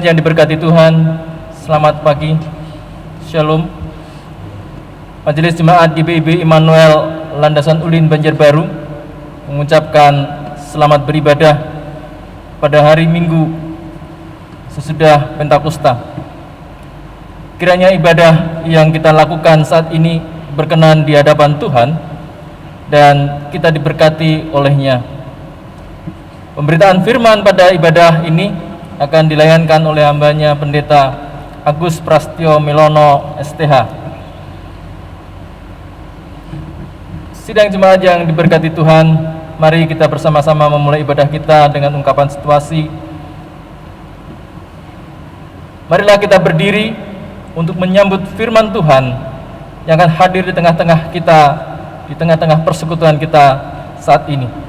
Jemaat yang diberkati Tuhan, selamat pagi, Shalom. Majelis Jemaat GBIB Immanuel Landasan Ulin Banjarbaru mengucapkan selamat beribadah pada hari Minggu sesudah Pentakosta. Kiranya ibadah yang kita lakukan saat ini berkenan di hadapan Tuhan dan kita diberkati olehnya. Pemberitaan firman pada ibadah ini akan dilayankan oleh hambanya Pendeta Agus Prastyo Melono STH. Sidang jemaat yang diberkati Tuhan, mari kita bersama-sama memulai ibadah kita dengan ungkapan situasi. Marilah kita berdiri untuk menyambut firman Tuhan yang akan hadir di tengah-tengah kita, di tengah-tengah persekutuan kita saat ini.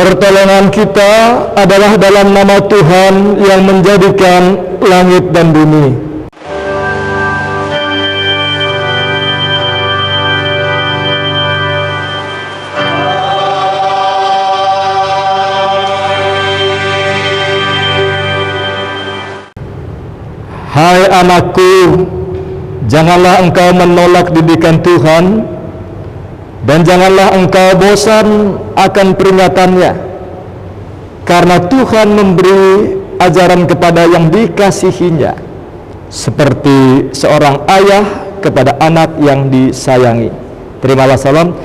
Pertolongan kita adalah dalam nama Tuhan yang menjadikan langit dan bumi. Hai anakku, janganlah engkau menolak didikan Tuhan, dan janganlah engkau bosan akan peringatannya, karena Tuhan memberi ajaran kepada yang dikasihinya, seperti seorang ayah kepada anak yang disayangi. Terimalah salam,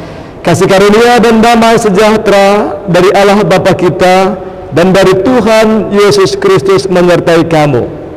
kasih karunia dan damai sejahtera dari Allah Bapa kita dan dari Tuhan Yesus Kristus menyertai kamu.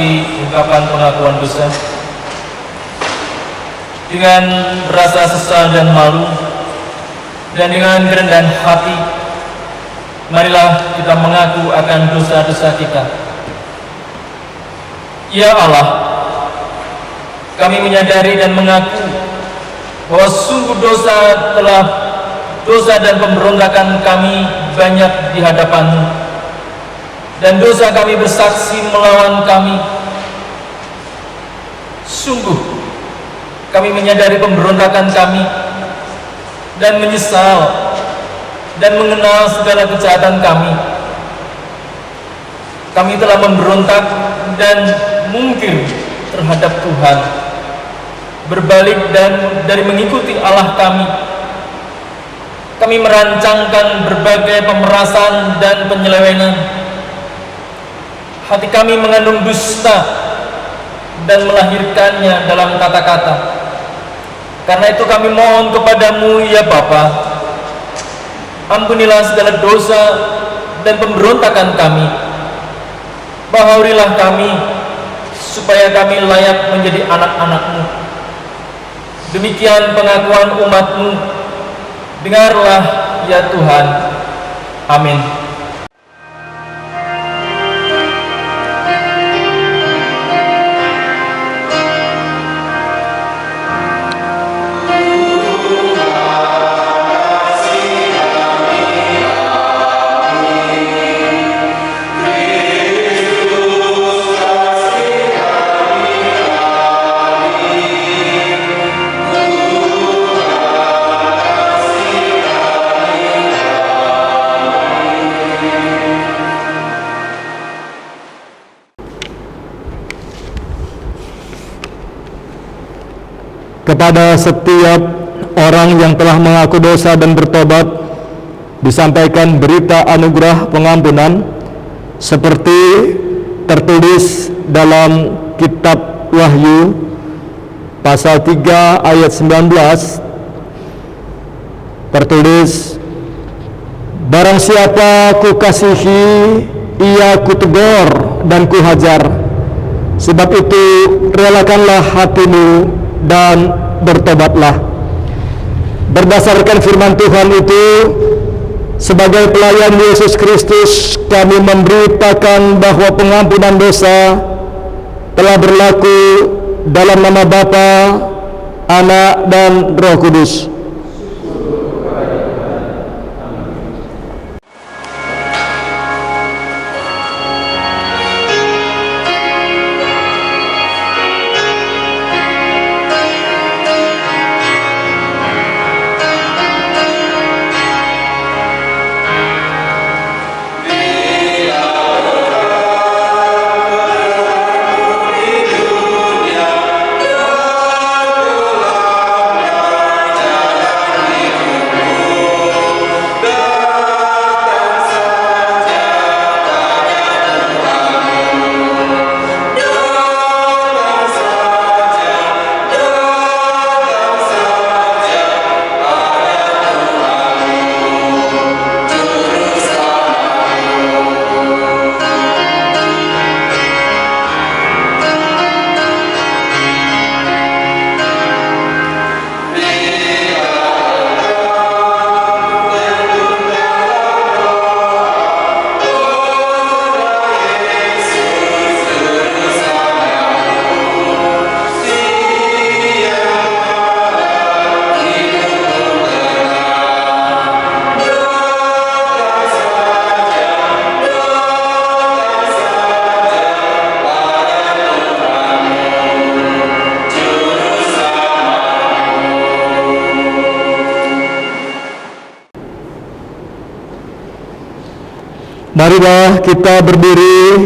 memasuki ungkapan pengakuan dosa. Dengan rasa sesal dan malu, dan dengan kerendahan hati, marilah kita mengaku akan dosa-dosa kita. Ya Allah, kami menyadari dan mengaku bahwa sungguh dosa dan pemberontakan kami banyak di hadapan-Mu, dan dosa kami bersaksi melawan kami. Sungguh kami menyadari pemberontakan kami dan menyesal dan mengenal segala kejahatan kami. Kami telah memberontak dan mungkir terhadap Tuhan, berbalik dan dari mengikuti Allah kami. Kami merancangkan berbagai pemerasan dan penyelewengan. Hati kami mengandung dusta dan melahirkannya dalam kata-kata. Karena itu kami mohon kepadamu, ya Bapa, ampunilah segala dosa dan pemberontakan kami. Bahaurilah kami supaya kami layak menjadi anak-anak-Mu. Demikian pengakuan umat-Mu. Dengarlah ya Tuhan. Amin. Kepada setiap orang yang telah mengaku dosa dan bertobat, disampaikan berita anugerah pengampunan seperti tertulis dalam kitab Wahyu pasal 3 ayat 19. Tertulis, barang siapa kukasihi, ia kutegur dan kuhajar. Sebab itu relakanlah hatimu dan bertobatlah. Berdasarkan firman Tuhan itu, sebagai pelayan Yesus Kristus, kami memberitakan bahwa pengampunan dosa telah berlaku dalam nama Bapa, Anak, dan Roh Kudus. Marilah kita berdiri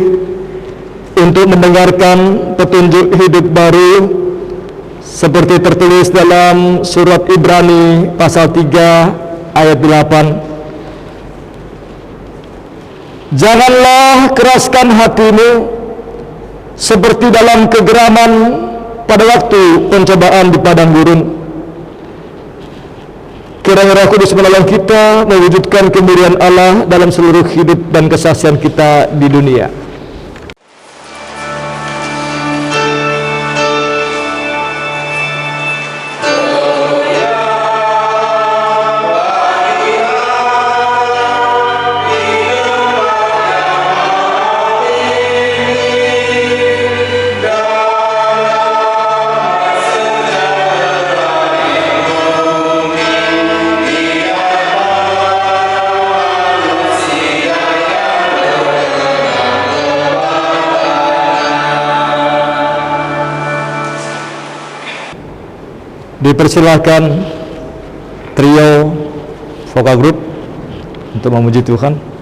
untuk mendengarkan petunjuk hidup baru seperti tertulis dalam surat Ibrani pasal 3 ayat 8. Janganlah keraskan hatimu seperti dalam kegeraman pada waktu pencobaan di padang gurun. Kiranya Roh Kudus menolong kita mewujudkan kemuliaan Allah dalam seluruh hidup dan kesaksian kita di dunia. Dipersilahkan trio vokal group untuk memuji Tuhan.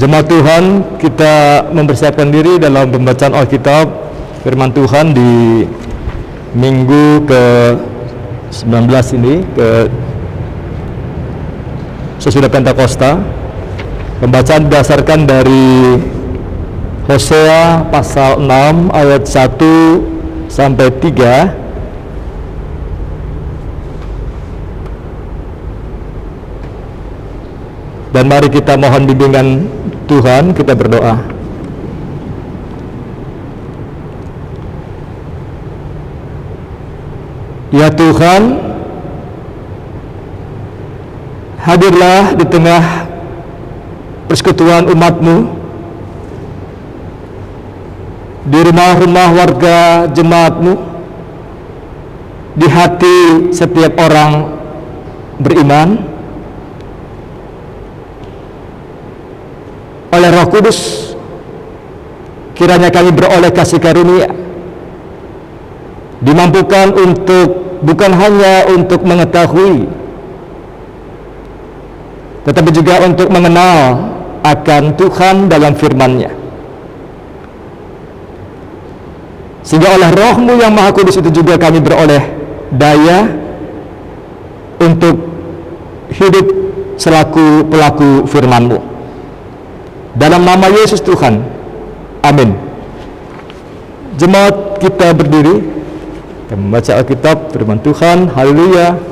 Jemaat Tuhan, kita mempersiapkan diri dalam pembacaan Alkitab firman Tuhan di minggu ke-19 ini, sesudah Pentakosta. Pembacaan berdasarkan dari Hosea pasal 6 ayat 1 sampai 3. Dan mari kita mohon bimbingan Tuhan, kita berdoa. Ya Tuhan, hadirlah di tengah persekutuan umat-Mu, di rumah-rumah warga jemaat-Mu, di hati setiap orang beriman. Oleh Roh Kudus, kiranya kami beroleh kasih karunia, dimampukan untuk bukan hanya untuk mengetahui, tetapi juga untuk mengenal akan Tuhan dalam firman-Nya. Sehingga oleh Roh-Mu yang Maha Kudus itu juga kami beroleh daya untuk hidup selaku pelaku firman-Mu. Dalam nama Yesus Tuhan, amin. Jemaat, kita berdiri, kita membaca Alkitab firman Tuhan. Haleluya.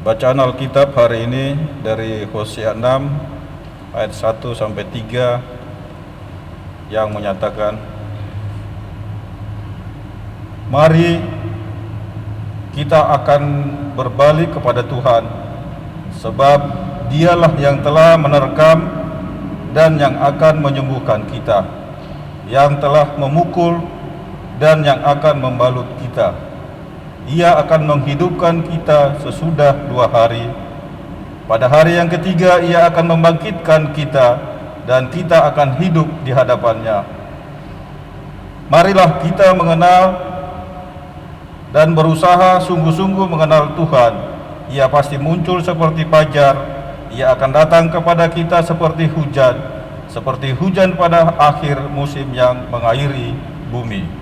Bacaan Alkitab hari ini dari Hosea 6 ayat 1 sampai 3 yang menyatakan, mari kita akan berbalik kepada Tuhan, sebab Dialah yang telah menerkam dan yang akan menyembuhkan kita, yang telah memukul dan yang akan membalut kita. Ia akan menghidupkan kita sesudah 2 hari. Pada hari yang ketiga Ia akan membangkitkan kita, dan kita akan hidup di hadapan-Nya. Marilah kita mengenal dan berusaha sungguh-sungguh mengenal Tuhan. Ia pasti muncul seperti fajar. Ia akan datang kepada kita seperti hujan pada akhir musim yang mengairi bumi.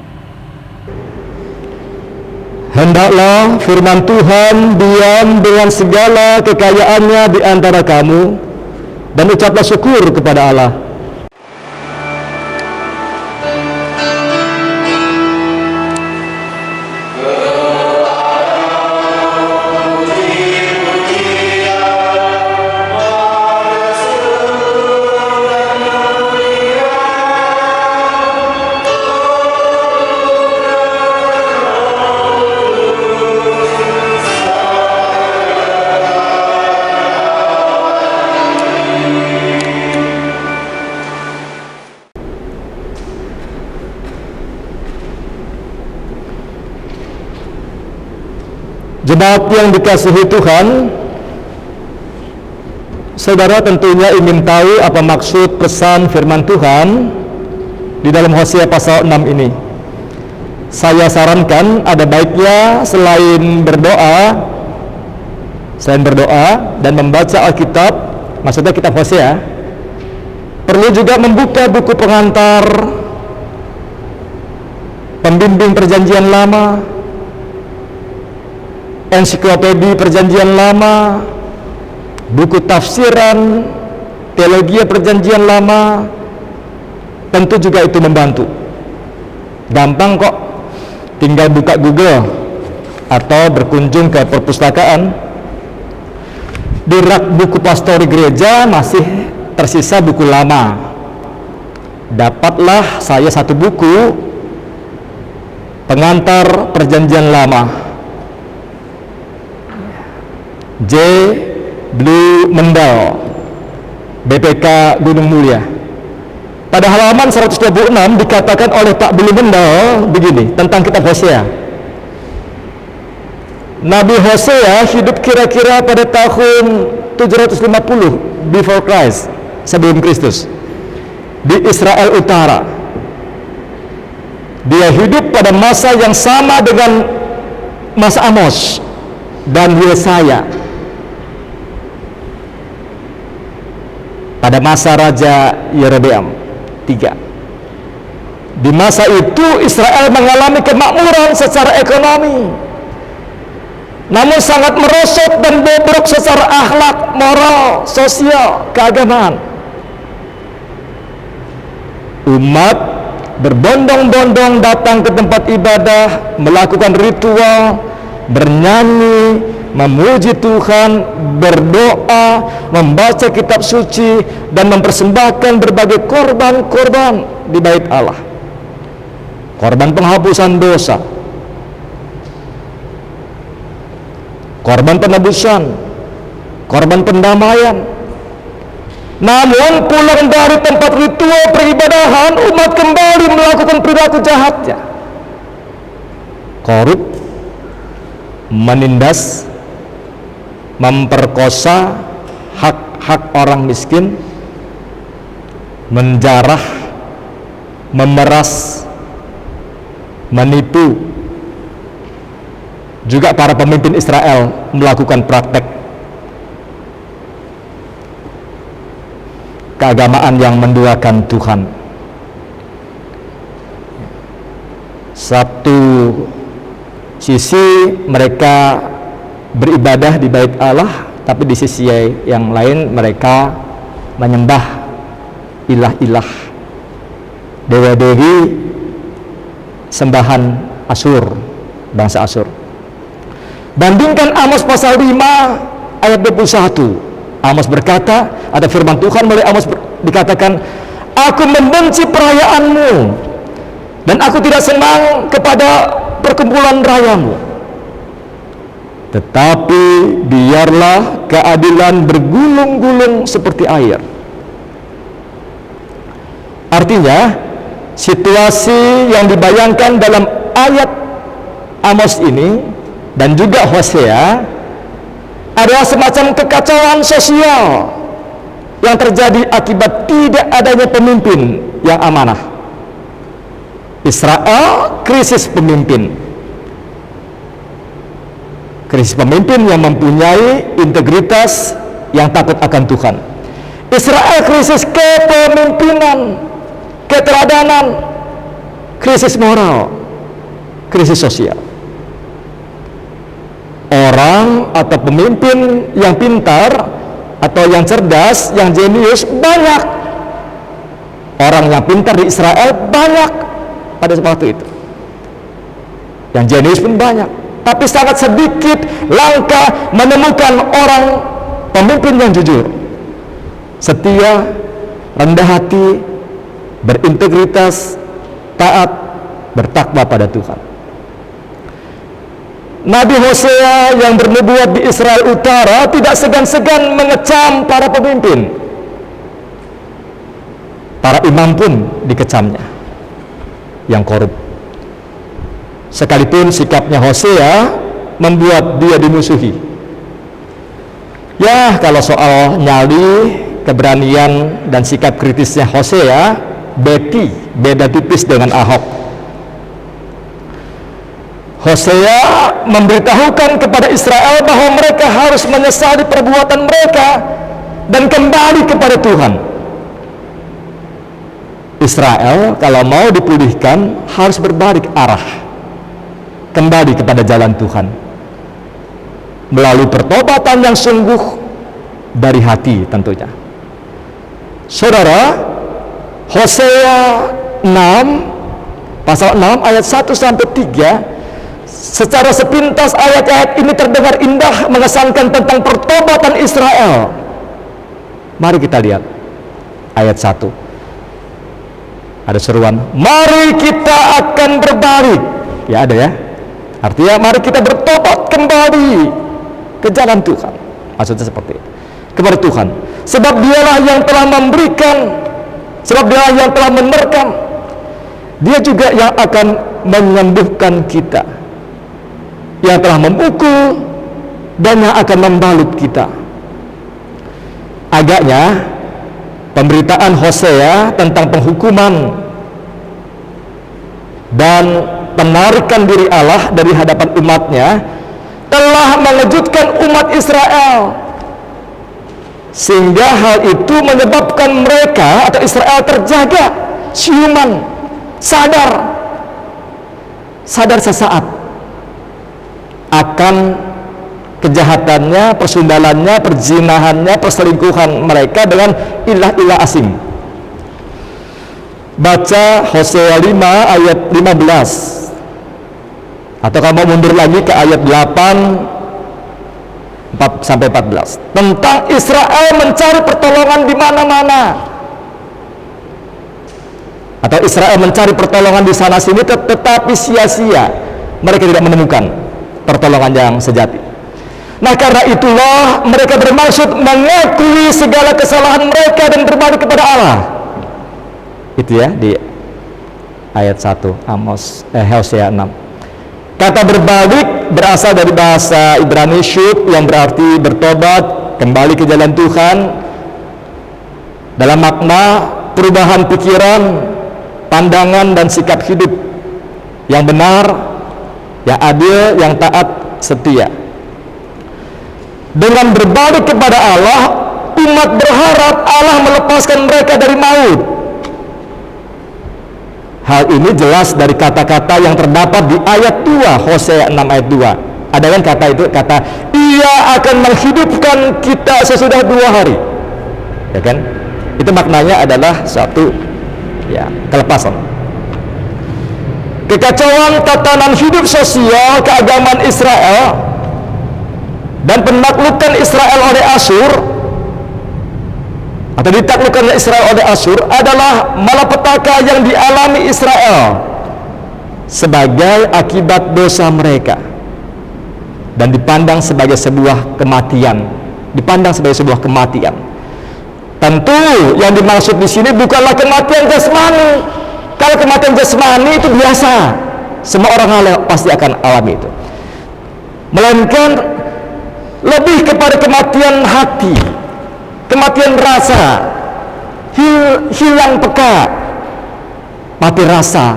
Hendaklah firman Tuhan diam dengan segala kekayaannya di antara kamu, dan ucaplah syukur kepada Allah. Jemaat yang dikasihi Tuhan, saudara tentunya ingin tahu apa maksud pesan firman Tuhan di dalam Hosea pasal 6 ini. Saya sarankan ada baiknya selain berdoa dan membaca Alkitab, maksudnya kitab Hosea, perlu juga membuka buku pengantar pembimbing Perjanjian Lama, ensiklopedia Perjanjian Lama, buku tafsiran, teologi Perjanjian Lama. Tentu juga itu membantu. Gampang kok, tinggal buka Google atau berkunjung ke perpustakaan. Di rak buku pastori gereja masih tersisa buku lama. Dapatlah saya satu buku pengantar perjanjian lama, J. Blue Mendel, BPK Gunung Mulia. Pada halaman 126 dikatakan oleh Pak Blue Mendel begini tentang kitab Hosea. Nabi Hosea hidup kira-kira pada tahun 750 before Christ, sebelum Kristus, di Israel Utara. Dia hidup pada masa yang sama dengan masa Amos dan Yesaya, pada masa Raja Yerobeam III. Di masa itu Israel mengalami kemakmuran secara ekonomi, namun sangat merosot dan bobrok secara akhlak, moral, sosial, keagamaan. Umat berbondong-bondong datang ke tempat ibadah, melakukan ritual, bernyanyi, memuji Tuhan, berdoa, membaca kitab suci, dan mempersembahkan berbagai korban-korban di bait Allah. Korban penghapusan dosa, korban penebusan, korban pendamaian. Namun pulang dari tempat ritual peribadahan, umat kembali melakukan perilaku jahatnya, korup, menindas, memperkosa hak-hak orang miskin, menjarah, memeras, menipu. Juga para pemimpin Israel melakukan praktek keagamaan yang menduakan Tuhan. Satu sisi mereka beribadah di bait Allah, tapi di sisi yang lain mereka menyembah ilah-ilah, dewa-dewi sembahan Asyur, bangsa Asyur. Bandingkan Amos pasal 5 ayat 21. Amos berkata, ada firman Tuhan melalui Amos dikatakan, aku membenci perayaanmu dan aku tidak senang kepada perkumpulan rayamu. Tetapi biarlah keadilan bergulung-gulung seperti air. Artinya, situasi yang dibayangkan dalam ayat Amos ini dan juga Hosea adalah semacam kekacauan sosial yang terjadi akibat tidak adanya pemimpin yang amanah. Israel krisis pemimpin. Krisis pemimpin yang mempunyai integritas yang takut akan Tuhan. Israel krisis kepemimpinan, keteladanan, krisis moral, krisis sosial. Orang atau pemimpin yang pintar atau yang cerdas, yang jenius banyak. Orang yang pintar di Israel banyak pada waktu itu. Yang jenius pun banyak. Tapi sangat sedikit, langka menemukan orang pemimpin yang jujur, setia, rendah hati, berintegritas, taat, bertakwa pada Tuhan. Nabi Hosea yang bernubuat di Israel Utara tidak segan-segan mengecam para pemimpin. Para imam pun dikecamnya yang korup. Sekalipun sikapnya Hosea membuat dia dimusuhi. Ya, kalau soal nyali, keberanian dan sikap kritisnya Hosea beda tipis dengan Ahok. Hosea memberitahukan kepada Israel bahwa mereka harus menyesali perbuatan mereka dan kembali kepada Tuhan. Israel kalau mau dipulihkan harus berbalik arah, kembali kepada jalan Tuhan melalui pertobatan yang sungguh dari hati tentunya. Saudara, Hosea 6 pasal 6 ayat 1 sampai 3 Secara sepintas ayat-ayat ini terdengar indah, mengesankan tentang pertobatan Israel. Mari kita lihat ayat 1. Ada seruan, mari kita akan berbalik. Ya, ada ya. Artinya mari kita bertobat kembali ke jalan Tuhan. Maksudnya seperti itu, kepada Tuhan. Sebab dialah yang telah memberikan, sebab dialah yang telah menerkam, dia juga yang akan menyembuhkan kita, yang telah memukul dan yang akan membalut kita. Agaknya pemberitaan Hosea tentang penghukuman dan penarikan diri Allah dari hadapan umatnya telah mengejutkan umat Israel, sehingga hal itu menyebabkan mereka atau Israel terjaga, siuman, sadar sesaat akan kejahatannya, persundalannya, perzinahannya, perselingkuhan mereka dengan ilah-ilah asing. Baca Hosea 5 ayat 15, atau kamu mundur lagi ke ayat 8 sampai 14, tentang Israel mencari pertolongan di mana-mana, atau Israel mencari pertolongan di sana sini tetapi sia-sia, mereka tidak menemukan pertolongan yang sejati. Nah, karena itulah mereka bermaksud mengakui segala kesalahan mereka dan berbalik kepada Allah. Itu ya di ayat 1 Hosea 6. Kata berbalik berasal dari bahasa Ibrani shub, yang berarti bertobat, kembali ke jalan Tuhan, dalam makna perubahan pikiran, pandangan dan sikap hidup yang benar, yang adil, yang taat, setia. Dengan berbalik kepada Allah, umat berharap Allah melepaskan mereka dari maut. Hal ini jelas dari kata-kata yang terdapat di ayat 2 Hosea 6 ayat 2. Ada kan kata itu, kata Ia akan menghidupkan kita sesudah 2 hari. Ya kan? Itu maknanya adalah suatu ya kelepasan. Kekacauan tatanan hidup sosial keagamaan Israel dan penaklukan Israel oleh Asyur, atau ditaklukkan Israel oleh Asyur, adalah malapetaka yang dialami Israel sebagai akibat dosa mereka dan dipandang sebagai sebuah kematian. Tentu yang dimaksud di sini bukanlah kematian jasmani. Kalau kematian jasmani itu biasa, semua orang pasti akan alami itu, melainkan lebih kepada kematian hati, kematian rasa, hilang peka, mati rasa.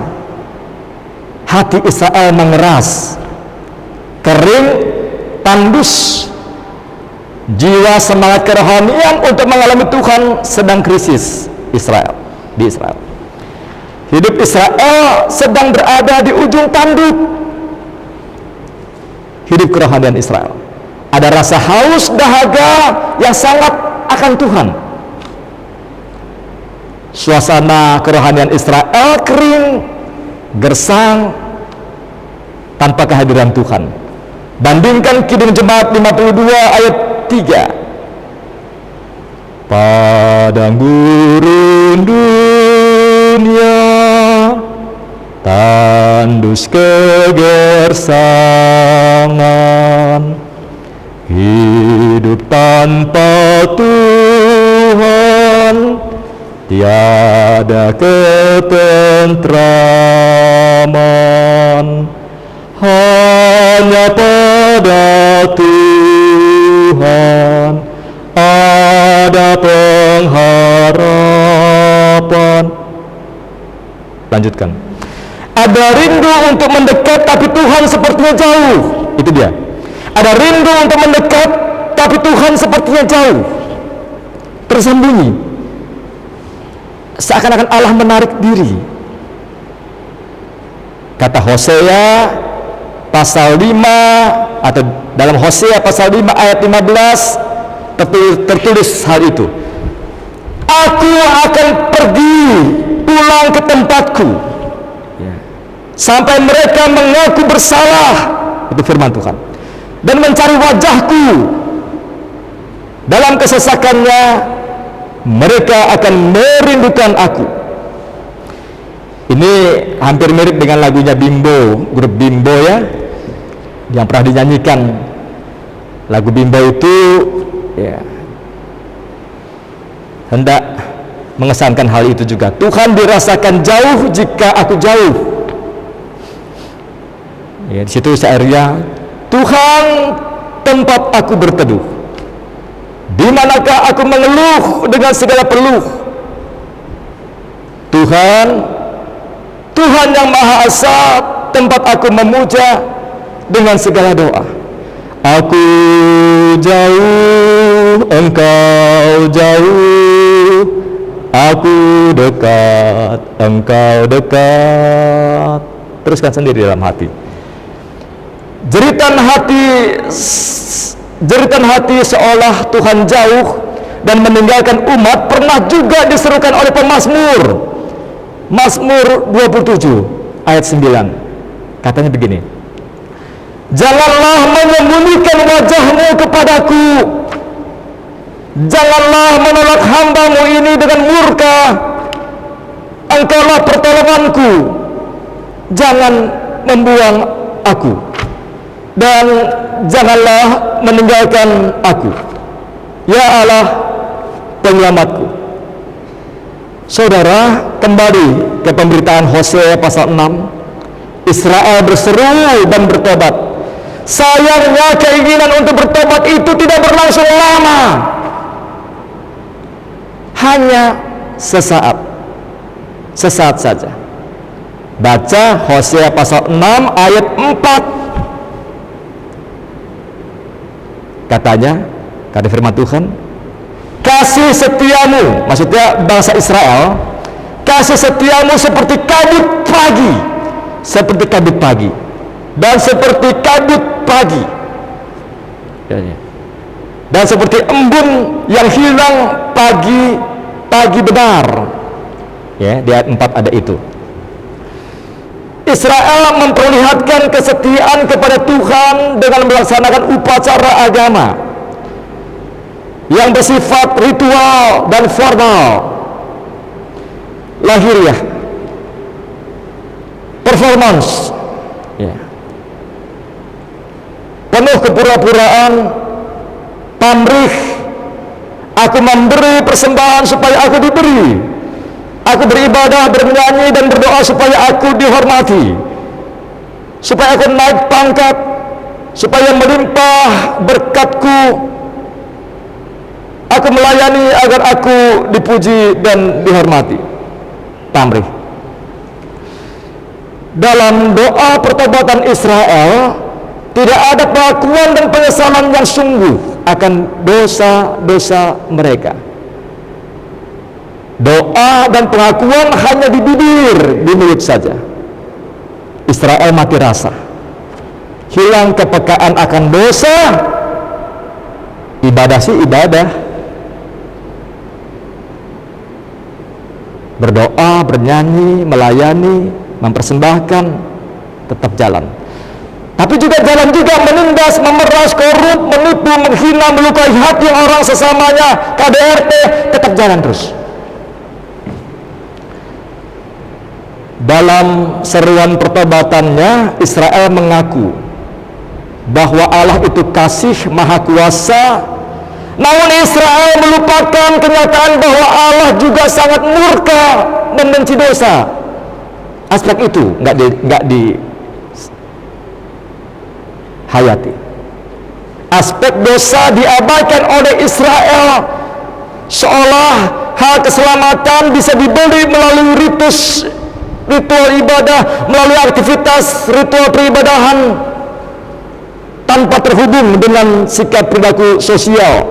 Hati Israel mengeras, kering, tandus. Jiwa semangat kerohanian untuk mengalami Tuhan sedang krisis di Israel. Hidup Israel sedang berada di ujung tanduk. Hidup kerohanian Israel. Ada rasa haus dahaga yang sangat akan Tuhan. Suasana kerohanian Israel kering, gersang, tanpa kehadiran Tuhan. Bandingkan Kidung Jemaat 52 ayat 3. Padang gurun dunia, tandus kegersangan, hidup tanpa Tuhan, tiada ketentraman, hanya pada Tuhan ada pengharapan. Lanjutkan. Ada rindu untuk mendekat tapi Tuhan sepertinya jauh. Itu dia. Ada rindu untuk mendekat tapi Tuhan sepertinya jauh, tersembunyi, seakan-akan Allah menarik diri. Kata Hosea pasal 5, atau dalam Hosea pasal 5 ayat 15 tertulis hal itu. Aku akan pergi pulang ke tempatku. sampai mereka mengaku bersalah, itu firman Tuhan, dan mencari wajahku. Dalam kesesakannya mereka akan merindukan aku. Ini hampir mirip dengan lagunya Bimbo, grup Bimbo ya, yang pernah dinyanyikan. Lagu Bimbo itu ya hendak mengesankan hal itu juga. Tuhan dirasakan jauh jika aku jauh. Ya, di situ seairnya, Tuhan tempat aku berteduh, di manakah aku mengeluh dengan segala peluh. Tuhan yang Maha Esa, tempat aku memuja dengan segala doa. Aku jauh, engkau jauh, aku dekat, engkau dekat. Teruskan sendiri dalam hati. Jeritan hati seolah Tuhan jauh dan meninggalkan umat pernah juga diserukan oleh pemazmur. Mazmur 27 ayat 9. Katanya begini, janganlah menyembunyikan wajahmu kepadaku, janganlah menolak hambamu ini dengan murka. Engkaulah pertolonganku, jangan membuang aku, dan janganlah meninggalkan aku, ya Allah penyelamatku. Saudara, kembali ke pemberitaan Hosea pasal 6. Israel berseru dan bertobat. Sayangnya keinginan untuk bertobat itu tidak berlangsung lama, hanya sesaat saja. Baca Hosea pasal 6 ayat 4. Katanya, kata firman Tuhan, kasih setiamu, maksudnya bangsa Israel, kasih setiamu seperti kabut pagi, dan seperti kabut pagi, dan seperti embun yang hilang pagi benar. Ya, di ayat 4 ada itu. Israel memperlihatkan kesetiaan kepada Tuhan dengan melaksanakan upacara agama yang bersifat ritual dan formal, lahiriah, performance, ya, penuh kepura-puraan, pamrih. Aku memberi persembahan supaya aku diberi, aku beribadah, bernyanyi dan berdoa supaya aku dihormati, supaya aku naik pangkat, supaya melimpah berkatku. Aku melayani agar aku dipuji dan dihormati. Pamrih. Dalam doa pertobatan Israel tidak ada pengakuan dan penyesalan yang sungguh akan dosa-dosa mereka. Doa dan pengakuan hanya di bibir, di mulut saja. Israel mati rasa, hilang kepekaan akan dosa. Ibadah sih ibadah, berdoa, bernyanyi, melayani, mempersembahkan, tetap jalan. Tapi juga jalan juga menindas, memeras, korup, menipu, menghina, melukai hati orang sesamanya, KDRT, tetap jalan terus. Dalam seruan pertobatannya, Israel mengaku bahwa Allah itu kasih maha kuasa. Namun Israel melupakan kenyataan bahwa Allah juga sangat murka dan benci dosa. Aspek itu nggak dihayati. Aspek dosa diabaikan oleh Israel, seolah hal keselamatan bisa dibeli melalui ritual ibadah, melalui aktivitas ritual peribadahan, tanpa terhubung dengan sikap perilaku sosial,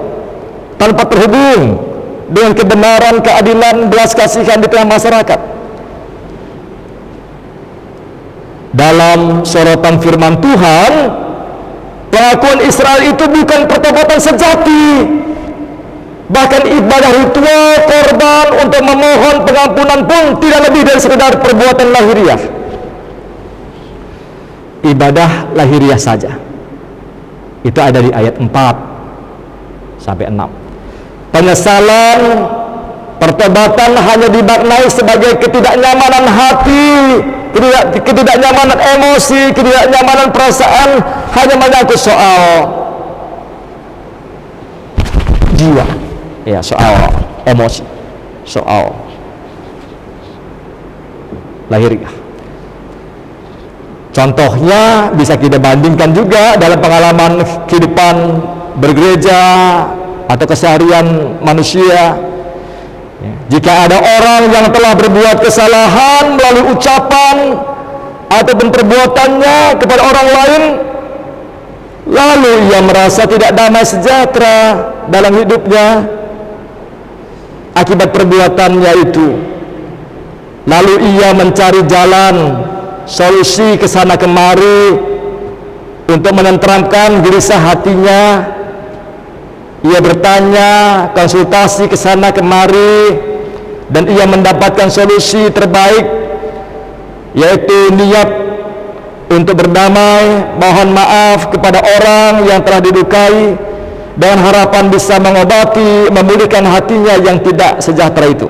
tanpa terhubung dengan kebenaran, keadilan, belas kasihan di tengah masyarakat. Dalam sorotan firman Tuhan, pengakuan Israel itu bukan pertobatan sejati. Bahkan ibadah ritual korban untuk memohon pengampunan pun tidak lebih dari sekedar perbuatan lahiriah. ibadah lahiriah saja. Itu ada di ayat 4 sampai 6. Penyesalan, pertobatan hanya dimaknai sebagai ketidaknyamanan hati, ketidaknyamanan emosi, ketidaknyamanan perasaan, hanya menyangkut soal jiwa, ya, soal emosi, soal lahiriah. Contohnya bisa kita bandingkan juga dalam pengalaman kehidupan bergereja atau keseharian manusia. Jika ada orang yang telah berbuat kesalahan melalui ucapan ataupun perbuatannya kepada orang lain, lalu ia merasa tidak damai sejahtera dalam hidupnya akibat perbuatannya itu, lalu ia mencari jalan solusi ke sana kemari untuk menenteramkan gelisah hatinya. Ia bertanya, konsultasi ke sana kemari, dan ia mendapatkan solusi terbaik, yaitu niat untuk berdamai, mohon maaf kepada orang yang telah dilukai, dengan harapan bisa mengobati, memulihkan hatinya yang tidak sejahtera itu.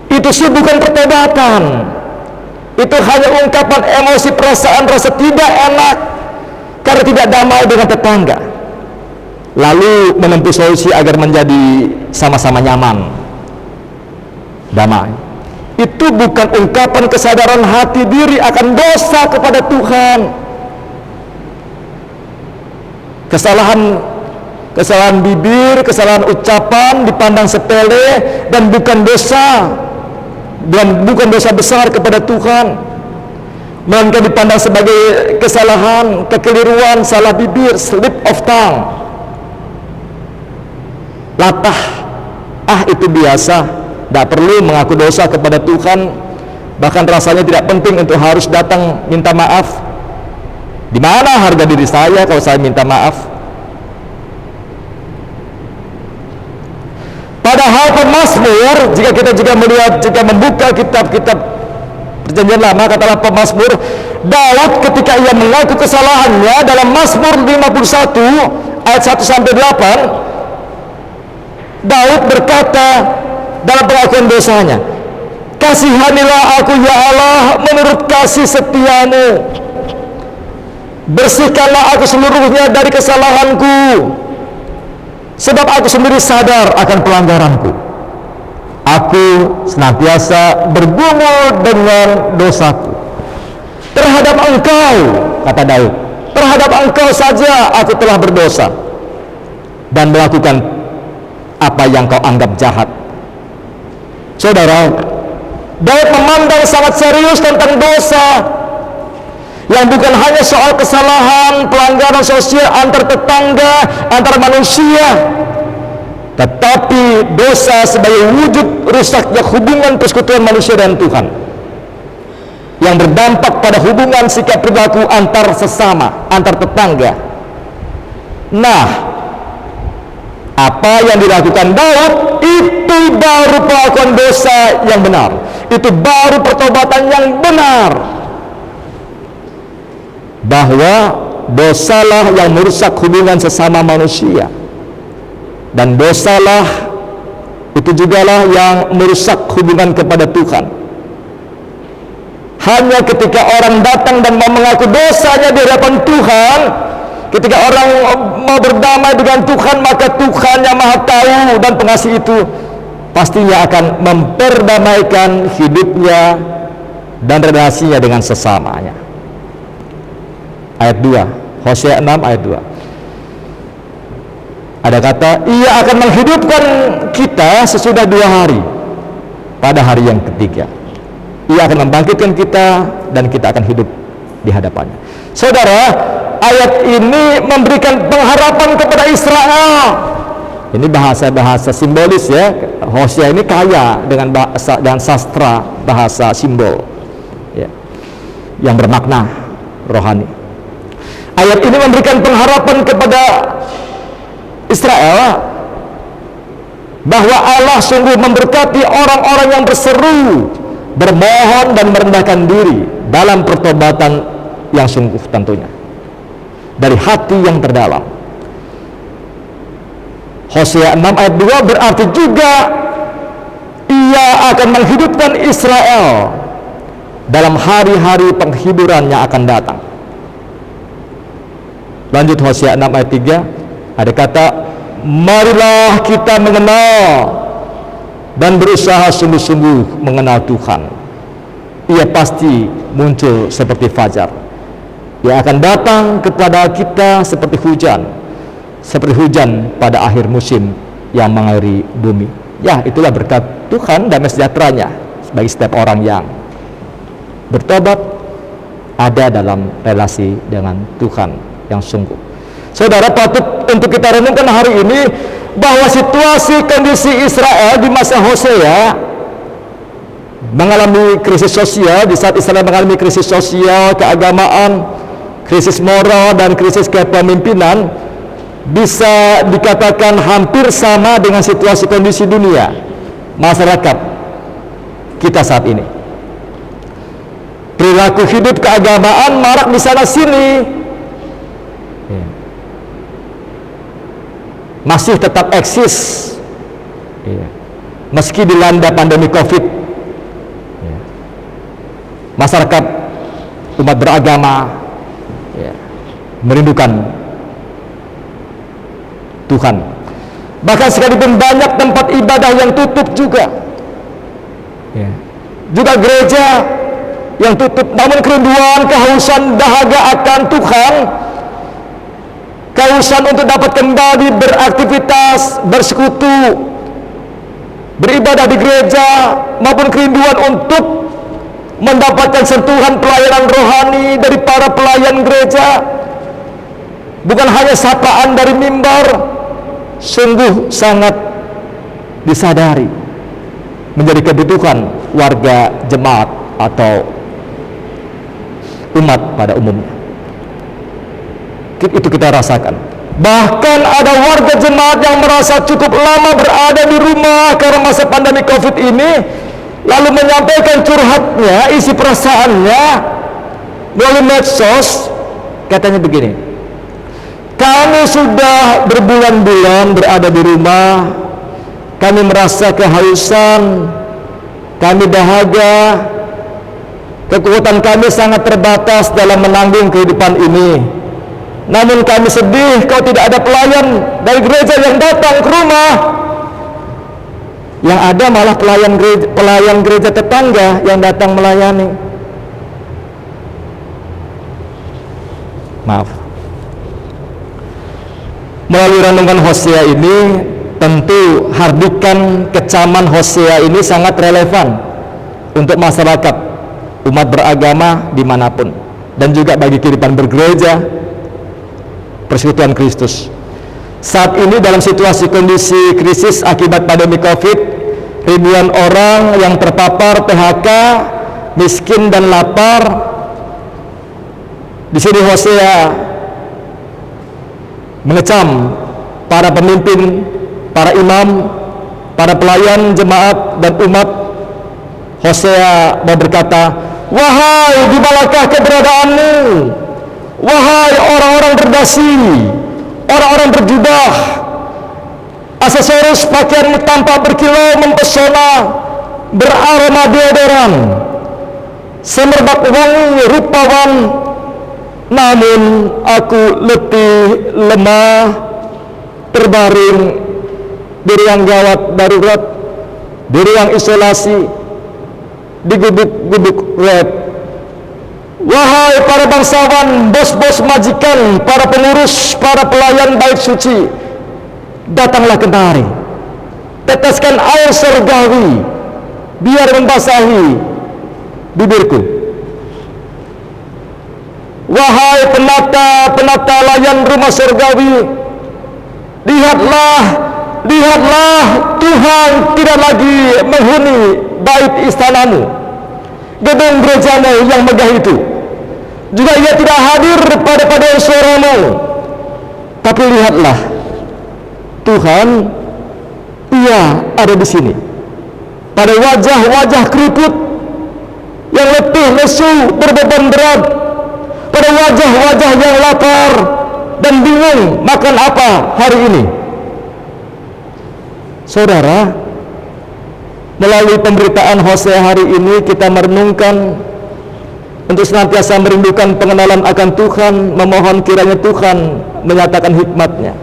Itu sih bukan pertobatan. Itu hanya ungkapan emosi, perasaan, rasa tidak enak karena tidak damai dengan tetangga, lalu menempuh solusi agar menjadi sama-sama nyaman, damai. Itu bukan ungkapan kesadaran hati diri akan dosa kepada Tuhan. Kesalahan bibir, kesalahan ucapan dipandang sepele dan bukan dosa, dan bukan dosa besar kepada Tuhan, melainkan dipandang sebagai kesalahan, kekeliruan, salah bibir, slip of tongue, latah. Itu biasa, tidak perlu mengaku dosa kepada Tuhan, bahkan rasanya tidak penting untuk harus datang minta maaf. Di mana harga diri saya kalau saya minta maaf? Padahal pemazmur, jika kita juga melihat, jika membuka kitab-kitab Perjanjian Lama, katalah pemazmur Daud ketika ia mengaku kesalahannya dalam Mazmur 51 ayat 1 sampai 8, Daud berkata dalam pengakuan dosanya, "Kasihanilah aku ya Allah menurut kasih setiamu, bersihkanlah aku seluruhnya dari kesalahanku, sebab aku sendiri sadar akan pelanggaranku. Aku senantiasa bergumul dengan dosaku. Terhadap engkau," kata Daud, "terhadap engkau saja aku telah berdosa dan melakukan apa yang kau anggap jahat." Saudara, Daud memandang sangat serius tentang dosa, yang bukan hanya soal kesalahan, pelanggaran sosial antar tetangga, antar manusia, tetapi dosa sebagai wujud rusaknya hubungan persekutuan manusia dan Tuhan, yang berdampak pada hubungan sikap perilaku antar sesama, antar tetangga. Nah, apa yang dilakukan Daud itu baru pengakuan dosa yang benar, itu baru pertobatan yang benar, bahwa dosalah yang merusak hubungan sesama manusia, dan dosalah itu jugalah yang merusak hubungan kepada Tuhan. Hanya ketika orang datang dan mau mengaku dosanya di hadapan Tuhan, ketika orang mau berdamai dengan Tuhan, maka Tuhan yang Maha Tahu dan Pengasih itu pastinya akan memperdamaikan hidupnya dan relasinya dengan sesamanya. Ayat 2, Hosea 6 ayat 2. Ada kata, "Ia akan menghidupkan kita sesudah 2 hari, pada hari yang ketiga. Ia akan membangkitkan kita dan kita akan hidup di hadapannya." Saudara, ayat ini memberikan pengharapan kepada Israel. Ini bahasa-bahasa simbolis ya. Hosea ini kaya dengan bahasa dan sastra bahasa simbol ya, yang bermakna rohani. Ayat ini memberikan pengharapan kepada Israel bahwa Allah sungguh memberkati orang-orang yang berseru, bermohon dan merendahkan diri dalam pertobatan yang sungguh tentunya, dari hati yang terdalam. Hosea 6 ayat 2 berarti juga ia akan menghidupkan Israel dalam hari-hari penghiburan yang akan datang. Lanjut Hosea 6 ayat 3, ada kata, marilah kita mengenal dan berusaha sungguh-sungguh mengenal Tuhan. Ia pasti muncul seperti fajar. Ia akan datang kepada kita seperti hujan pada akhir musim yang mengairi bumi. Ya, itulah berkat Tuhan dan sejahteranya bagi setiap orang yang bertobat, ada dalam relasi dengan Tuhan yang sungguh. Saudara, patut untuk kita renungkan hari ini bahwa situasi kondisi Israel di masa Hosea mengalami krisis sosial. Di saat Israel mengalami krisis sosial, keagamaan, krisis moral, dan krisis kepemimpinan, bisa dikatakan hampir sama dengan situasi kondisi dunia masyarakat kita saat ini. Perilaku hidup keagamaan marak di sana sini, masih tetap eksis meski dilanda pandemi COVID. Masyarakat umat beragama merindukan Tuhan. Bahkan sekalipun banyak tempat ibadah yang tutup juga, juga gereja yang tutup, namun kerinduan, kehausan, dahaga akan Tuhan, kehausan untuk dapat kembali beraktivitas, bersekutu, beribadah di gereja, maupun kerinduan untuk mendapatkan sentuhan pelayanan rohani dari para pelayan gereja, bukan hanya sapaan dari mimbar, sungguh sangat disadari menjadi kebutuhan warga jemaat atau umat pada umumnya. Itu kita rasakan. Bahkan ada warga jemaat yang merasa cukup lama berada di rumah karena masa pandemi COVID ini, lalu menyampaikan curhatnya, isi perasaannya melalui medsos. Katanya begini, kami sudah berbulan-bulan berada di rumah, kami merasa kehausan, kami dahaga, kekuatan kami sangat terbatas dalam menanggung kehidupan ini. Namun kami sedih kalau tidak ada pelayan dari gereja yang datang ke rumah. Yang ada malah pelayan gereja tetangga yang datang melayani. Maaf. Melalui renungan Hosea ini, tentu hardikan kecaman Hosea ini sangat relevan untuk masyarakat umat beragama dimanapun, dan juga bagi kehidupan bergereja, persekutuan Kristus. Saat ini dalam situasi kondisi krisis akibat pandemi COVID, ribuan orang yang terpapar PHK, miskin dan lapar. Di sini Hosea mengecam para pemimpin, para imam, para pelayan jemaat dan umat. Hosea mau berkata, wahai di manakah keberadaanmu? Wahai orang-orang berdasi, orang-orang berjubah, aksesoris pakaianmu tampak berkilau mempesona, beraroma deodoran, semerbak wangi rupawan, namun aku letih, lemah, terbaring di ruang gawat darurat, di ruang isolasi, di gubuk-gubuk red. Wahai para bangsawan, bos-bos majikan, para pengurus, para pelayan bait suci, datanglah kemari, teteskan air surgawi biar membasahi bibirku. Wahai penata layan rumah surgawi, lihatlah, Tuhan tidak lagi menghuni bait istanamu, gedung gerejamu yang megah itu. Juga ia tidak hadir pada suaramu. Tapi lihatlah, Tuhan, ia ada di sini. Pada wajah-wajah keriput yang letih, lesu, berbeban berat, pada ada wajah-wajah yang lapar dan bingung makan apa hari ini. Saudara, melalui pemberitaan Hosea hari ini kita merenungkan untuk senantiasa merindukan pengenalan akan Tuhan, memohon kiranya Tuhan menyatakan hikmat-Nya.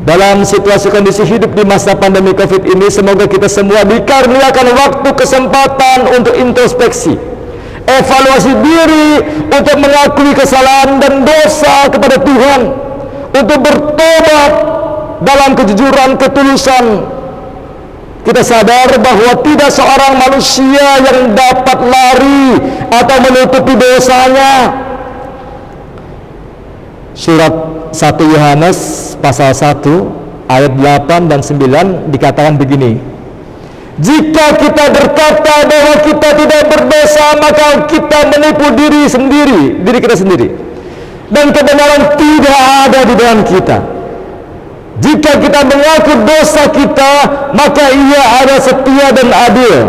Dalam situasi kondisi hidup di masa pandemi COVID ini, semoga kita semua dikaruniakan waktu kesempatan untuk introspeksi, evaluasi diri, untuk mengakui kesalahan dan dosa kepada Tuhan, untuk bertobat dalam kejujuran, ketulusan. Kita sadar bahwa tidak seorang manusia yang dapat lari atau menutupi dosanya. Surat 1 Yohanes pasal 1 ayat 8 dan 9 dikatakan begini: jika kita berkata bahwa kita tidak berdosa, maka kita menipu diri kita sendiri, dan kebenaran tidak ada di dalam kita. Jika kita mengaku dosa kita, maka Ia ada setia dan adil,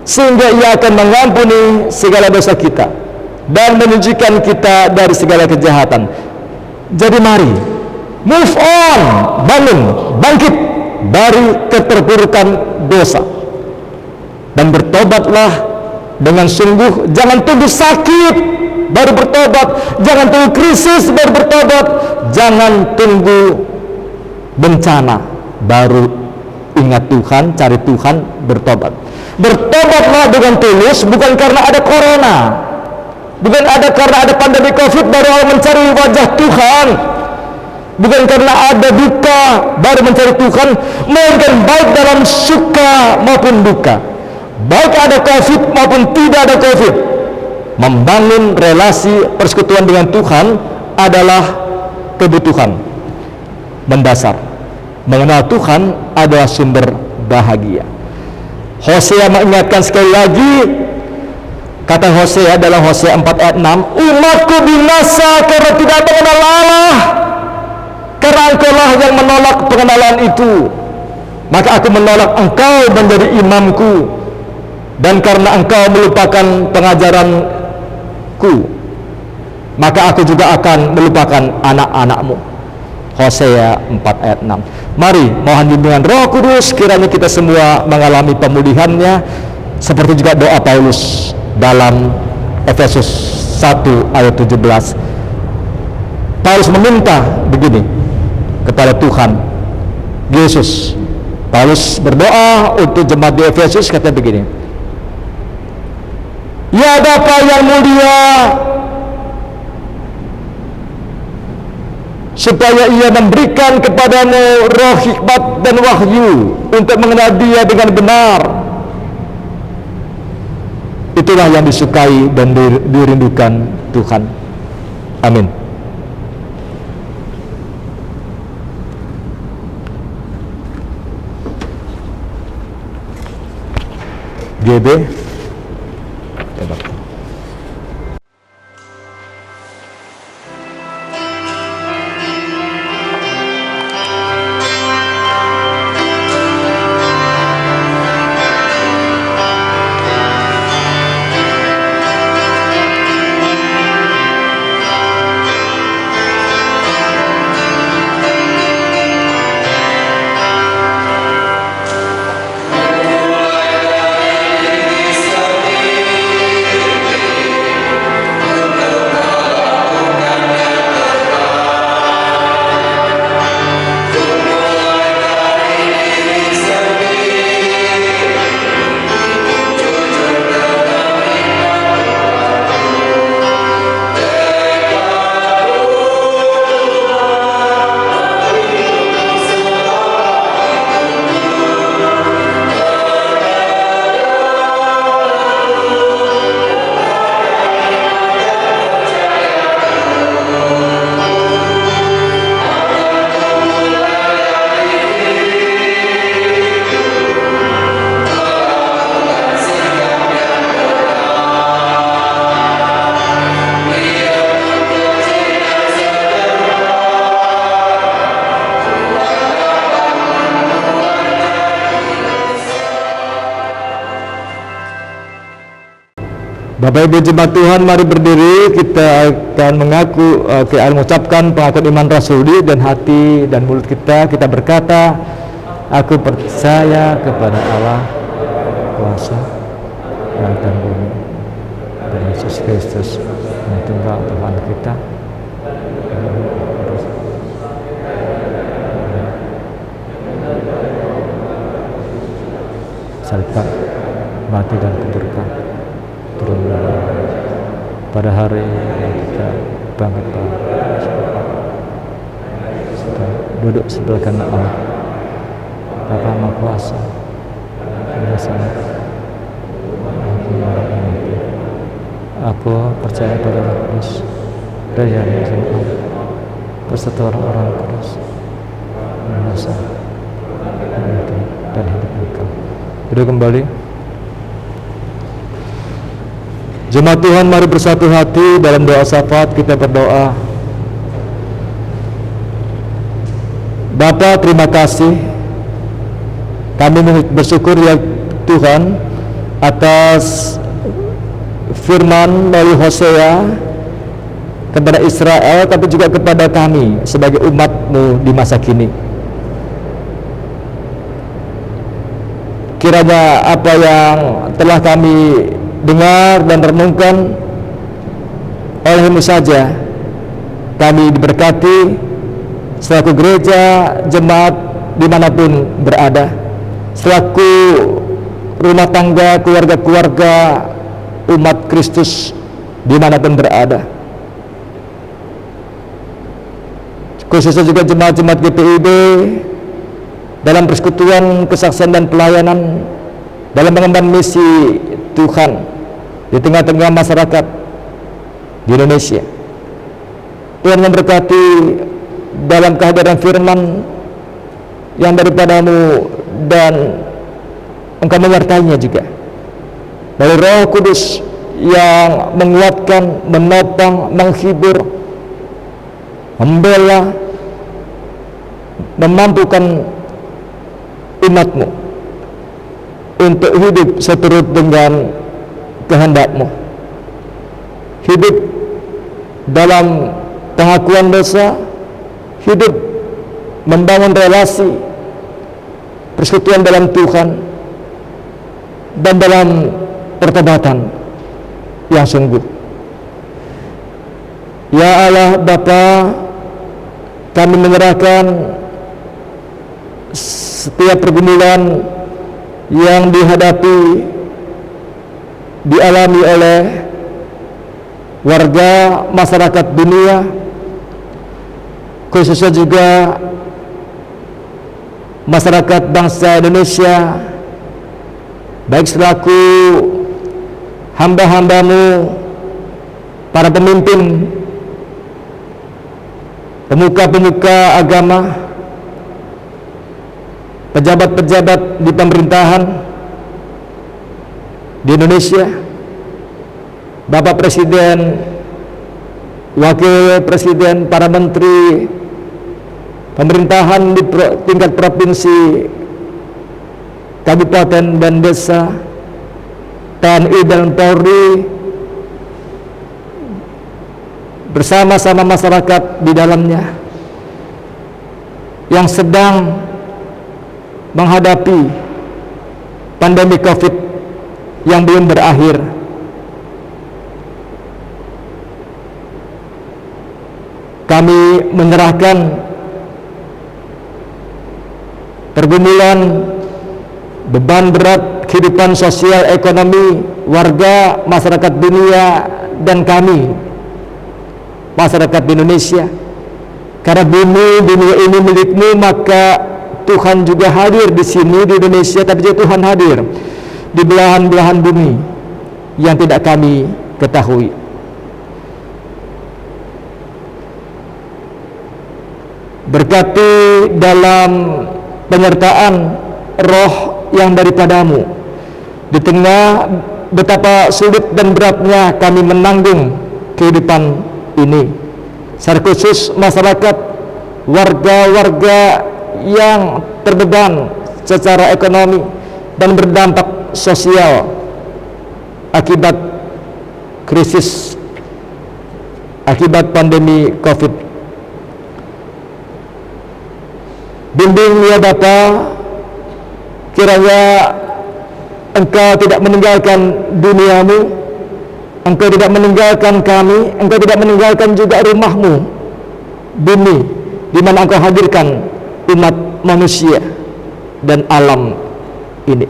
sehingga Ia akan mengampuni segala dosa kita dan menyucikan kita dari segala kejahatan. Jadi mari move on, bangun, bangkit dari keterpurukan dosa dan bertobatlah dengan sungguh. Jangan tunggu sakit baru bertobat, jangan tunggu krisis baru bertobat, jangan tunggu bencana baru ingat Tuhan, cari Tuhan, bertobat. Bertobatlah dengan tulus, bukan karena ada corona, bukan karena ada pandemi COVID baru orang mencari wajah Tuhan, bukan karena ada duka baru mencari Tuhan, melainkan baik dalam suka maupun duka, baik ada COVID maupun tidak ada COVID, membangun relasi persekutuan dengan Tuhan adalah kebutuhan mendasar. Mengenal Tuhan adalah sumber bahagia. Hosea mengingatkan sekali lagi, kata Hosea dalam Hosea 4 ayat 6, umatku binasa karena tidak mengenal Allah, karena engkaulah yang menolak pengenalan itu. Maka aku menolak engkau menjadi imamku, dan karena engkau melupakan pengajaranku, maka aku juga akan melupakan anak-anakmu. Hosea 4 ayat 6. Mari mohon bimbingan Roh Kudus, kiranya kita semua mengalami pemulihannya, seperti juga doa Paulus dalam Efesus 1 ayat 17. Paulus meminta begini kepada Tuhan Yesus. Paulus berdoa untuk jemaat di Efesus, kata begini: ya Bapa yang mulia, supaya Ia memberikan kepadamu roh hikmat dan wahyu untuk mengenal Dia dengan benar. Itulah yang disukai dan dirindukan Tuhan. Amin. GB Bapak Ibu jemaat Tuhan, mari berdiri. Kita akan mengucapkan pengakuan iman rasuli dan hati dan mulut kita. Kita berkata, aku percaya kepada Allah kuasa langit dan bumi, dan Yesus Kristus yang tunggal Tuhan kita. Salibkan, mati dan kuburkan, turun pada hari yang kita bangkit kita duduk sebelah kanan Allah Bapa Maha Kuasa. Aku percaya pada Roh Kudus, daya yang Allah beserta orang-orang kudus, menasa dan hidup engkau. Duduk kembali. Jemaat Tuhan, mari bersatu hati dalam doa syafaat. Kita berdoa. Bapa, terima kasih. Kami bersyukur ya Tuhan atas firman melalui Hosea kepada Israel, tapi juga kepada kami sebagai umat-Mu di masa kini. Kiranya apa yang telah kami dengar dan renungkan oleh-Mu saja, kami diberkati selaku gereja, jemaat dimanapun berada, selaku rumah tangga, keluarga-keluarga umat Kristus dimanapun berada, khususnya juga jemaat-jemaat GPIB dalam persekutuan, kesaksian dan pelayanan dalam mengemban misi Tuhan di tengah-tengah masyarakat di Indonesia. Tuhan memberkati dalam kehadiran firman yang daripada-Mu, dan Engkau menyertainya juga dari Roh Kudus yang menguatkan, menopang, menghibur, membela, memampukan umat-Mu untuk hidup seturut dengan kehendak-Mu, hidup dalam pengakuan dosa, hidup membangun relasi persekutuan dalam Tuhan dan dalam pertobatan yang sungguh. Ya Allah Bapa, kami menyerahkan setiap pergumulan yang dihadapi, dialami oleh warga masyarakat dunia, khususnya juga masyarakat bangsa Indonesia, baik selaku hamba-hamba-Mu, para pemimpin, pemuka-pemuka agama, pejabat-pejabat di pemerintahan di Indonesia, Bapak Presiden, Wakil Presiden, para menteri, pemerintahan di tingkat provinsi, kabupaten dan desa, TNI dan Polri, bersama-sama masyarakat di dalamnya yang sedang menghadapi pandemi COVID yang belum berakhir. Kami menyerahkan pergumulan, beban berat kehidupan sosial ekonomi warga masyarakat dunia dan kami masyarakat di Indonesia. Karena bumi dunia ini milik-Mu, maka Tuhan juga hadir di sini di Indonesia, tapi juga Tuhan hadir di belahan-belahan bumi yang tidak kami ketahui. Berkati dalam penyertaan roh yang daripada-Mu di tengah betapa sulit dan beratnya kami menanggung kehidupan ini, secara khusus masyarakat, warga-warga yang terbeban secara ekonomi dan berdampak sosial akibat krisis akibat pandemi COVID. Bimbing ya Bapa, kiranya Engkau tidak meninggalkan duniamu, Engkau tidak meninggalkan kami, Engkau tidak meninggalkan juga rumahmu, bumi, di mana Engkau hadirkan umat manusia dan alam ini.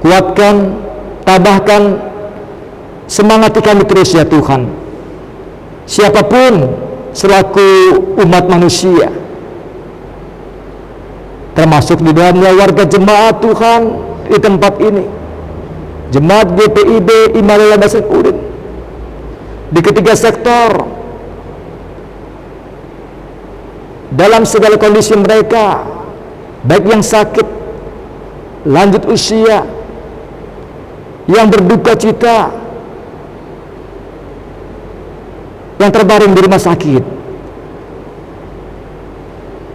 Kuatkan, tambahkan semangat kami terus ya Tuhan. Siapapun selaku umat manusia, termasuk di dalamnya warga jemaat Tuhan di tempat ini, jemaat GPIB Immanuel Landasan Ulin, di ketiga sektor, dalam segala kondisi mereka, baik yang sakit, lanjut usia, yang berduka cita, yang terbaring di rumah sakit,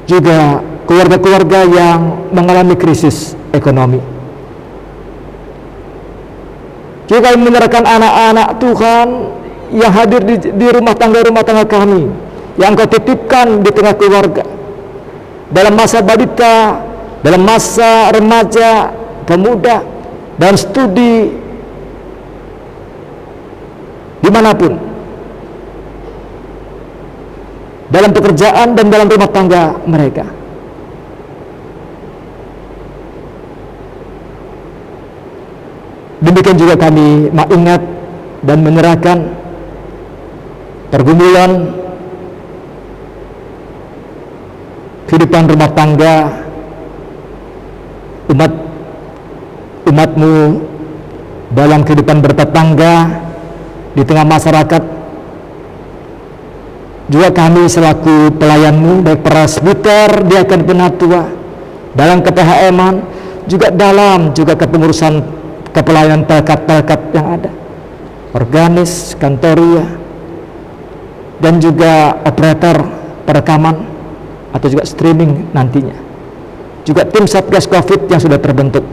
juga keluarga-keluarga yang mengalami krisis ekonomi. Juga menyerahkan anak-anak Tuhan yang hadir di rumah tangga kami, yang Kau titipkan di tengah keluarga, dalam masa balita, dalam masa remaja, pemuda, dan studi, dimanapun, dalam pekerjaan dan dalam rumah tangga mereka. Demikian juga kami mengingat dan menyerahkan pergumulan kehidupan rumah tangga umatmu dalam kehidupan bertetangga di tengah masyarakat. Juga kami selaku pelayanmu, baik presbiter, diaken penatua, dalam KPHM-an, juga dalam kepengurusan kepelayanan pelkat-pelkat yang ada, organis, kantoria, dan juga operator perekaman atau juga streaming nantinya. Juga tim Satgas Covid yang sudah terbentuk.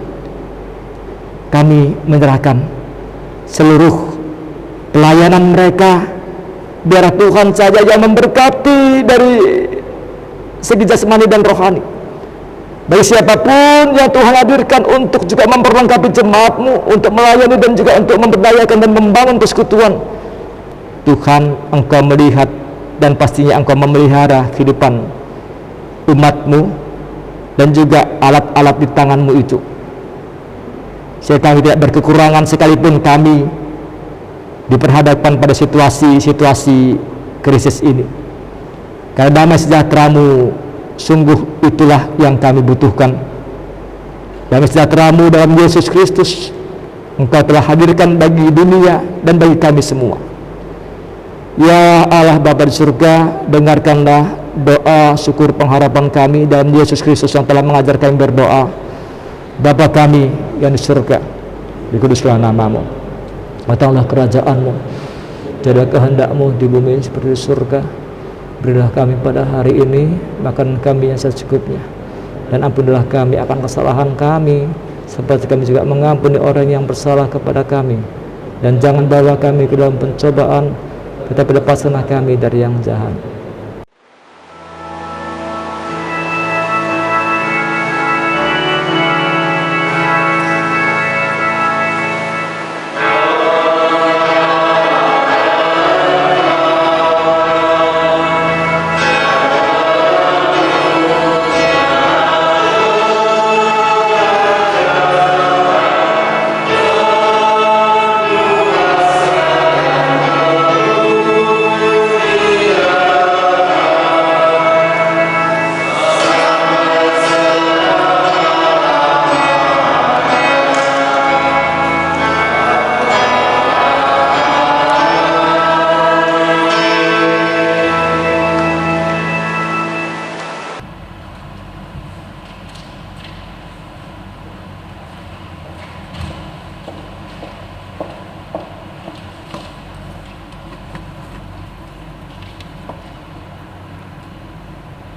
Kami menyerahkan seluruh pelayanan mereka, biar Tuhan saja yang memberkati dari segi jasmani dan rohani. Bagi siapapun yang Tuhan hadirkan untuk juga memperlengkapi jemaat-Mu, untuk melayani dan juga untuk memberdayakan dan membangun persekutuan, Tuhan, Engkau melihat dan pastinya Engkau memelihara kehidupan umat-Mu dan juga alat-alat di tangan-Mu itu. Sehingga kami tidak berkekurangan sekalipun kami diperhadapkan pada situasi krisis ini. Karena damai sejahtera-Mu sungguh itulah yang kami butuhkan. Damai sejahtera-Mu dalam Yesus Kristus Engkau telah hadirkan bagi dunia dan bagi kami semua. Ya Allah Bapa di surga, dengarkanlah doa syukur pengharapan kami dalam Yesus Kristus yang telah mengajar kami berdoa. Bapa kami yang di surga, dikuduslah nama-Mu, datanglah kerajaan-Mu, jadilah kehendak-Mu di bumi seperti di surga. Berilah kami pada hari ini makan kami yang secukupnya, dan ampunilah kami akan kesalahan kami, seperti kami juga mengampuni orang yang bersalah kepada kami. Dan jangan bawa kami ke dalam pencobaan, tetapi lepaskanlah kami dari yang jahat.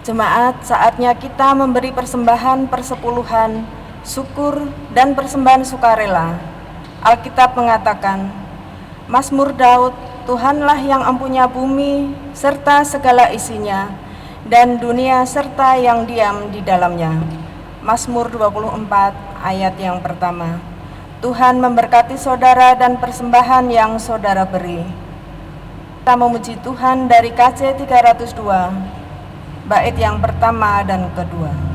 Jemaat, saatnya kita memberi persembahan persepuluhan syukur, dan persembahan sukarela. Alkitab mengatakan, Mazmur Daud, Tuhanlah yang empunya bumi serta segala isinya, dan dunia serta yang diam di dalamnya. Mazmur 24 ayat yang pertama. Tuhan memberkati saudara dan persembahan yang saudara beri. Kita memuji Tuhan dari KC 302, bait yang pertama dan kedua.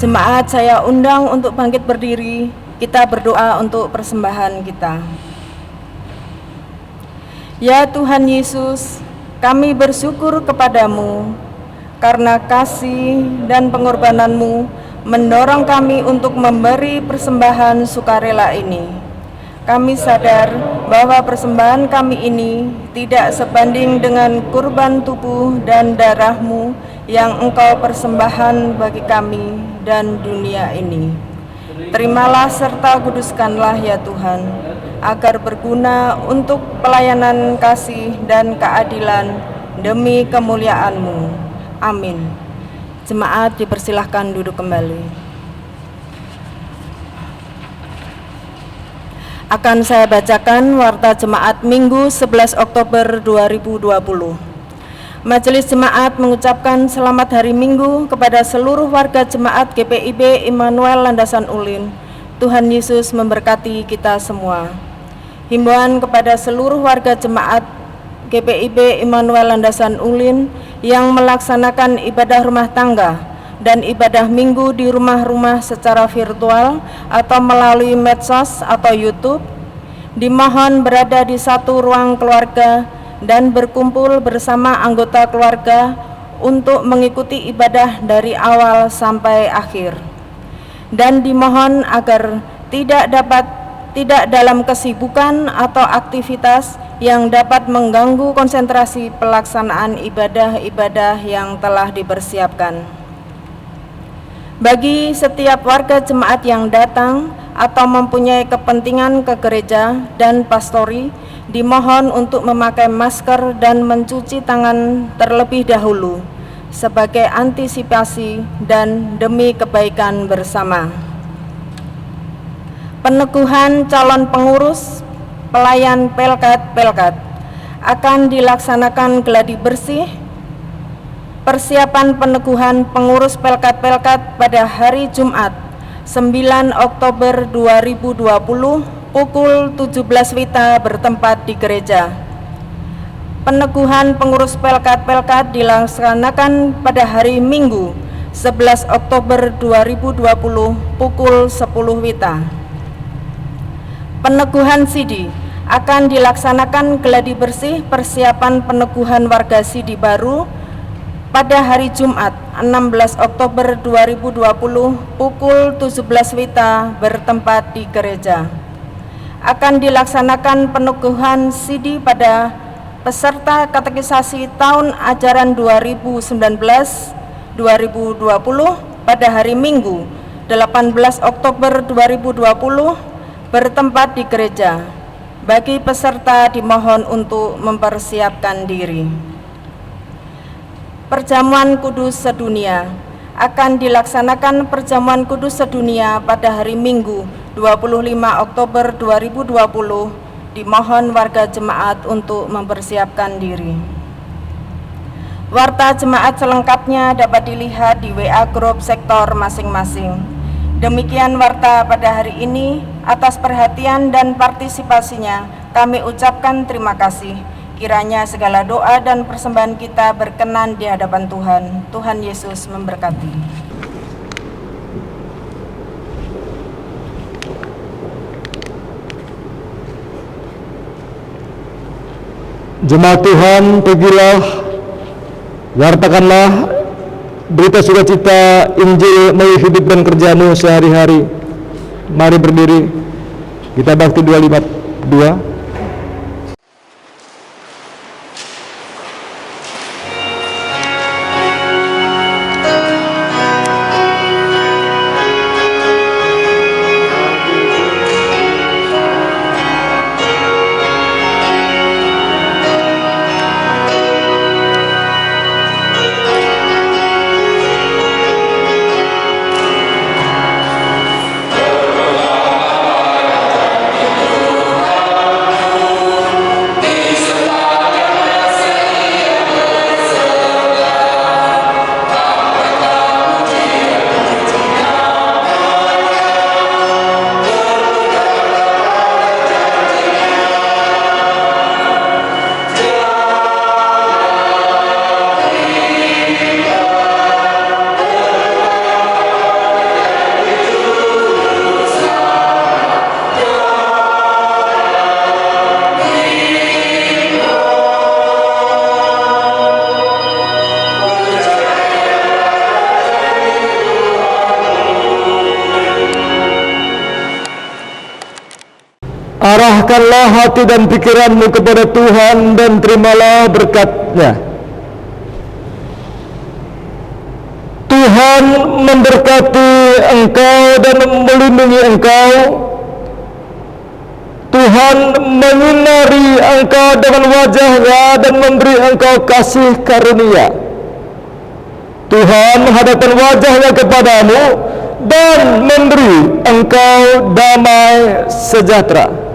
Jemaat saya undang untuk bangkit berdiri, kita berdoa untuk persembahan kita. Ya Tuhan Yesus, kami bersyukur kepadamu karena kasih dan pengorbananmu mendorong kami untuk memberi persembahan sukarela ini. Kami sadar bahwa persembahan kami ini tidak sebanding dengan kurban tubuh dan darahmu yang engkau persembahan bagi kami dan dunia ini. Terimalah serta kuduskanlah ya Tuhan, agar berguna untuk pelayanan kasih dan keadilan demi kemuliaan-Mu. Amin. Jemaat dipersilahkan duduk kembali. Akan saya bacakan warta jemaat Minggu 11 Oktober 2020. Majelis Jemaat mengucapkan selamat hari Minggu kepada seluruh warga jemaat GPIB Immanuel Landasan Ulin. Tuhan Yesus memberkati kita semua. Himbauan kepada seluruh warga jemaat GPIB Immanuel Landasan Ulin yang melaksanakan ibadah rumah tangga dan ibadah minggu di rumah-rumah secara virtual atau melalui medsos atau YouTube, dimohon berada di satu ruang keluarga dan berkumpul bersama anggota keluarga untuk mengikuti ibadah dari awal sampai akhir. Dan dimohon agar tidak dalam kesibukan atau aktivitas yang dapat mengganggu konsentrasi pelaksanaan ibadah-ibadah yang telah dipersiapkan. Bagi setiap warga jemaat yang datang atau mempunyai kepentingan ke gereja dan pastori, dimohon untuk memakai masker dan mencuci tangan terlebih dahulu sebagai antisipasi dan demi kebaikan bersama. Peneguhan calon pengurus pelayan Pelkat akan dilaksanakan gladi bersih. Persiapan peneguhan pengurus Pelkat pada hari Jumat 9 Oktober 2020 pukul 17 WITA bertempat di gereja. Peneguhan pengurus Pelkat dilaksanakan pada hari Minggu 11 Oktober 2020 pukul 10 WITA. Peneguhan Sidi akan dilaksanakan gladi bersih persiapan peneguhan warga Sidi baru pada hari Jumat 16 Oktober 2020 pukul 17 WITA bertempat di gereja. Akan dilaksanakan peneguhan Sidi pada peserta katekisasi tahun ajaran 2019-2020 pada hari Minggu 18 Oktober 2020 bertempat di gereja. Bagi peserta dimohon untuk mempersiapkan diri. Perjamuan Kudus Sedunia akan dilaksanakan perjamuan Kudus Sedunia pada hari Minggu 25 Oktober 2020. Dimohon warga jemaat untuk mempersiapkan diri. Warta jemaat selengkapnya dapat dilihat di WA Group sektor masing-masing. Demikian warta pada hari ini. Atas perhatian dan partisipasinya kami ucapkan terima kasih. Kiranya segala doa dan persembahan kita berkenan di hadapan Tuhan. Tuhan Yesus memberkati. Jemaat Tuhan, pergilah, wartakanlah berita sukacita Injil melalui hidup dan kerjamu sehari-hari. Mari berdiri, kita bakti 252. Arahkanlah hati dan pikiranmu kepada Tuhan dan terimalah berkat-Nya. Tuhan memberkati engkau dan melindungi engkau. Tuhan menyinari engkau dengan wajah-Nya dan memberi engkau kasih karunia. Tuhan menghadapkan wajah-Nya kepadamu dan memberi engkau damai sejahtera.